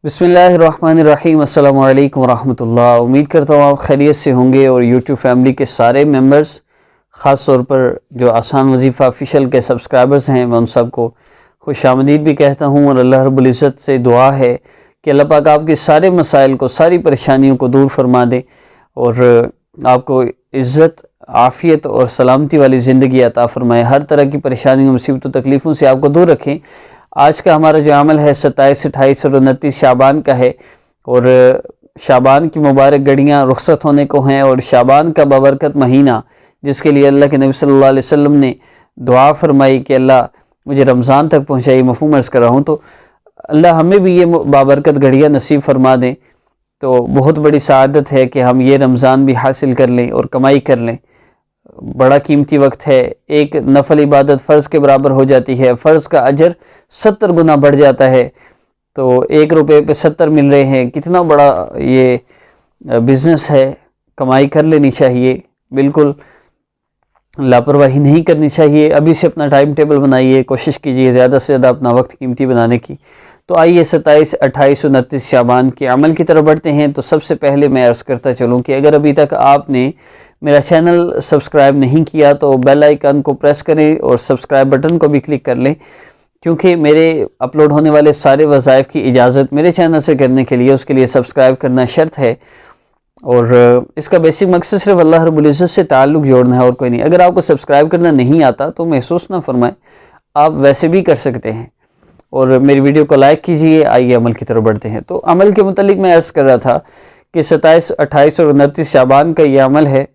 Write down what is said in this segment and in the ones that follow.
बिस्मिल्लाहिर्रहमानिर्रहीम। अस्सलाम वालेकुम वरहमतुल्लाह। उम्मीद करता हूँ आप खैरियत से होंगे और यूट्यूब फैमिली के सारे मेंबर्स, ख़ास तौर पर जो आसान वजीफ़ा ऑफिशियल के सब्सक्राइबर्स हैं, मैं उन सबको खुशामदीद भी कहता हूँ। और अल्लाह रब्बुल इज़्ज़त से दुआ है कि अल्लाह पाक आपके सारे मसाइल को, सारी परेशानियों को दूर फरमा दे और आपको इज़्ज़त, आफ़ियत और सलामती वाली ज़िंदगी अता फ़रमाए। हर तरह की परेशानियों, मुसीबतों, तकलीफ़ों से आपको दूर रखें। आज का हमारा जो अमल है 27, 28 और 29 शाबान का है और शाबान की मुबारक घड़ियाँ रुखसत होने को हैं और शाबान का बाबरकत महीना, जिसके लिए अल्लाह के नबी सल्लल्लाहु अलैहि वसल्लम ने दुआ फरमाई कि अल्लाह मुझे रमज़ान तक पहुँचाई, मफ़हूम अर्ज़ कर रहा हूँ, तो अल्लाह हमें भी ये बाबरकत घड़ियाँ नसीब फरमा दें। तो बहुत बड़ी सआदत है कि हम ये रमज़ान भी हासिल कर लें और कमाई कर लें। बड़ा कीमती वक्त है। एक नफल इबादत फ़र्ज़ के बराबर हो जाती है। फ़र्ज़ का अजर 70 गुना बढ़ जाता है। तो 1 रुपये पे 70 मिल रहे हैं। कितना बड़ा ये बिज़नेस है। कमाई कर लेनी चाहिए, बिल्कुल लापरवाही नहीं करनी चाहिए। अभी से अपना टाइम टेबल बनाइए, कोशिश कीजिए ज़्यादा से ज़्यादा अपना वक्त कीमती बनाने की। तो आइए 27, 28 और 29 शाबान के अमल की तरफ बढ़ते हैं। तो सबसे पहले मैं अर्ज़ करता चलूँ कि अगर अभी तक आपने मेरा चैनल सब्सक्राइब नहीं किया तो बेल आइकन को प्रेस करें और सब्सक्राइब बटन को भी क्लिक कर लें, क्योंकि मेरे अपलोड होने वाले सारे वज़ाइफ की इजाज़त मेरे चैनल से करने के लिए उसके लिए सब्सक्राइब करना शर्त है। और इसका बेसिक मकसद सिर्फ अल्लाह रब्बुल इज़्ज़त से ताल्लुक़ जोड़ना है और कोई नहीं। अगर आपको सब्सक्राइब करना नहीं आता तो महसूस ना फरमाएं, आप वैसे भी कर सकते हैं और मेरी वीडियो को लाइक कीजिए। आइए अमल की तरफ बढ़ते हैं। तो अमल के मुतालिक मैं अर्ज़ कर रहा था कि 27, 28 और 29 शाबान का ये अमल है,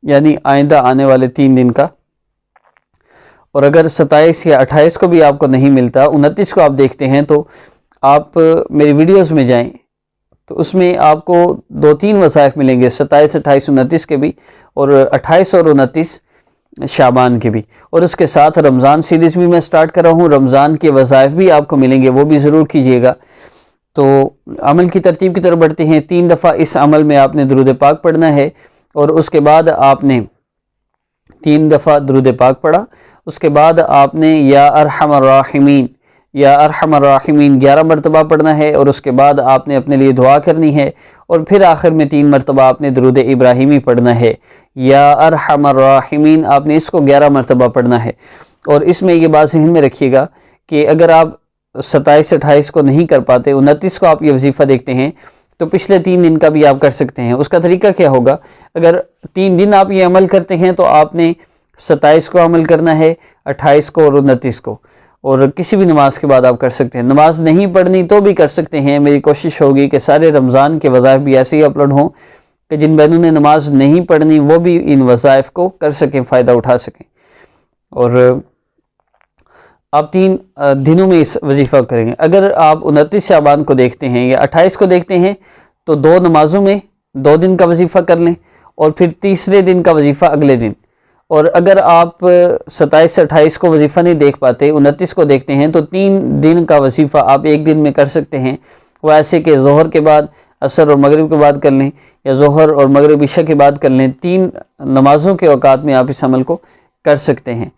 यानी आइंदा आने वाले 3 दिन का। और अगर 27 या 28 को भी आपको नहीं मिलता, 29 को आप देखते हैं, तो आप मेरी वीडियोस में जाएं तो उसमें आपको 2-3 वज़ाइफ मिलेंगे, 27, 28, 29 के भी और 28 और 29 शाबान के भी। और उसके साथ रमज़ान सीरीज़ भी मैं स्टार्ट कर रहा हूँ। रमज़ान के वज़ाइफ भी आपको मिलेंगे, वो भी ज़रूर कीजिएगा। तो अमल की तरतीब की तरफ बढ़ते हैं। 3 दफ़ा इस अमल में आपने दुरूद पाक पढ़ना है और उसके बाद आपने 3 दफ़ा दुरूद पाक पढ़ा। उसके बाद आपने या अरहमर राहिमीन, या अरहमर राहिमीन 11 मरतबा पढ़ना है और उसके बाद आपने अपने लिए दुआ करनी है और फिर आखिर में 3 मरतबा आपने दुरूद इब्राहिमी पढ़ना है। या अरहमर राहिमीन आपने इसको 11 मरतबा पढ़ना है। और इसमें ये बात ज़हन में रखिएगा कि अगर आप 27, 28 को नहीं कर पाते, 29 को आप ये वजीफ़ा देखते हैं, तो पिछले 3 दिन का भी आप कर सकते हैं। उसका तरीका क्या होगा? अगर 3 दिन आप ये अमल करते हैं तो आपने 27 को अमल करना है, 28 को और 29 को, और किसी भी नमाज के बाद आप कर सकते हैं। नमाज नहीं पढ़नी तो भी कर सकते हैं। मेरी कोशिश होगी कि सारे रमज़ान के वज़ाइफ भी ऐसे ही अपलोड हों कि जिन बहनों ने नमाज नहीं पढ़नी वो भी इन वज़ाइफ को कर सकें, फ़ायदा उठा सकें। और आप 3 दिनों में इस वजीफ़ा करेंगे। अगर आप 29 शाबान को देखते हैं या 28 को देखते हैं तो 2 नमाज़ों में 2 दिन का वजीफ़ा कर लें और फिर तीसरे दिन का वजीफ़ा अगले दिन। और अगर आप 27 से 28 को वजीफ़ा नहीं देख पाते, 29 को देखते हैं, तो 3 दिन का वजीफ़ा आप एक दिन में कर सकते हैं। वो ऐसे कि ज़ोहर के बाद, असर और मगरिब के बाद कर लें, या ज़ोहर और मगरिब इशा के बाद कर लें। 3 नमाज़ों के औकात में आप इस अमल को कर सकते हैं।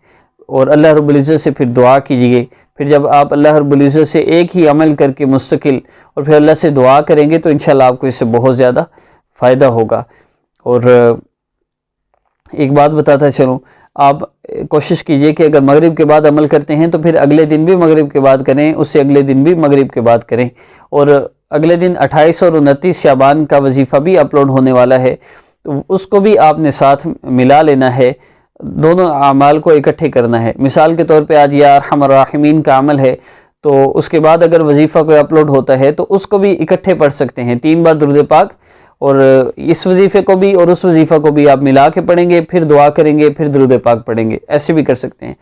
और अल्लाह रब्बुल इज़्ज़त से फिर दुआ कीजिए। फिर जब आप अल्लाह रब्बुल इज़्ज़त से एक ही अमल करके मुस्तकिल और फिर अल्लाह से दुआ करेंगे तो इंशाल्लाह आपको इससे बहुत ज़्यादा फ़ायदा होगा। और एक बात बताता चलूँ, आप कोशिश कीजिए कि अगर मगरिब के बाद अमल करते हैं तो फिर अगले दिन भी मगरिब के बाद करें, उससे अगले दिन भी मगरिब के बाद करें। और अगले दिन 28 और 29 शाबान का वजीफ़ा भी अपलोड होने वाला है, तो उसको भी आपने साथ मिला लेना है। दोनों अमाल को इकट्ठे करना है। मिसाल के तौर पे आज या अरहमर राहिमीन का अमल है, तो उसके बाद अगर वजीफ़ा कोई अपलोड होता है तो उसको भी इकट्ठे पढ़ सकते हैं। 3 बार दुरूद पाक, और इस वजीफ़े को भी और उस वजीफ़ा को भी आप मिला के पढ़ेंगे, फिर दुआ करेंगे, फिर दुरूद पाक पढ़ेंगे। ऐसे भी कर सकते हैं।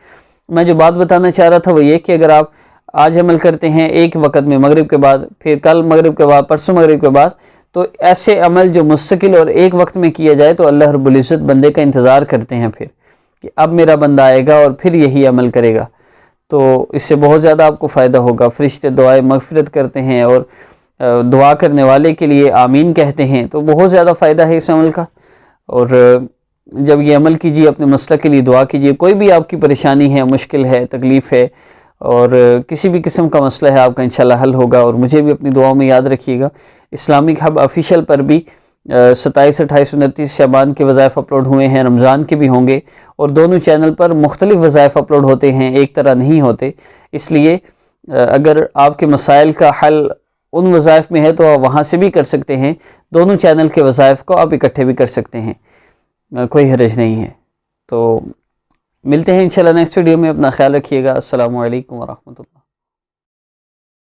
मैं जो बात बताना चाह रहा था वो ये कि अगर आप आज अमल करते हैं एक वक्त में मगरिब के बाद, फिर कल मगरिब के बाद, परसों मगरिब के बाद, तो ऐसे अमल जो मुस्तकिल और एक वक्त में किया जाए तो अल्लाह रब्बुल इज़्ज़त बंदे का इंतज़ार करते हैं फिर कि अब मेरा बंदा आएगा और फिर यही अमल करेगा। तो इससे बहुत ज़्यादा आपको फ़ायदा होगा। फरिश्ते दुआए मग़फ़िरत करते हैं और दुआ करने वाले के लिए आमीन कहते हैं। तो बहुत ज़्यादा फ़ायदा है इस अमल का। और जब ये अमल कीजिए, अपने मसला के लिए दुआ कीजिए। कोई भी आपकी परेशानी है, मुश्किल है, तकलीफ़ है, और किसी भी किस्म का मसला है आपका इंशाल्लाह हल होगा। और मुझे भी अपनी दुआओं में याद रखिएगा। इस्लामिक हब ऑफिशियल पर भी 27, 28, 29 शबान के वज़ाइफ अपलोड हुए हैं, रमज़ान के भी होंगे, और दोनों चैनल पर मुख्तलिफ वज़ाइफ अपलोड होते हैं, एक तरह नहीं होते। इसलिए अगर आपके मसाइल का हल उन वज़ाइफ में है तो आप वहाँ से भी कर सकते हैं, दोनों चैनल के वज़ाइफ को आप इकट्ठे भी कर सकते हैं, कोई हरज नहीं है। तो मिलते हैं इंशाल्लाह नेक्स्ट वीडियो में। अपना ख्याल रखिएगा। अस्सलामु अलैकुम व रहमतुल्लाह।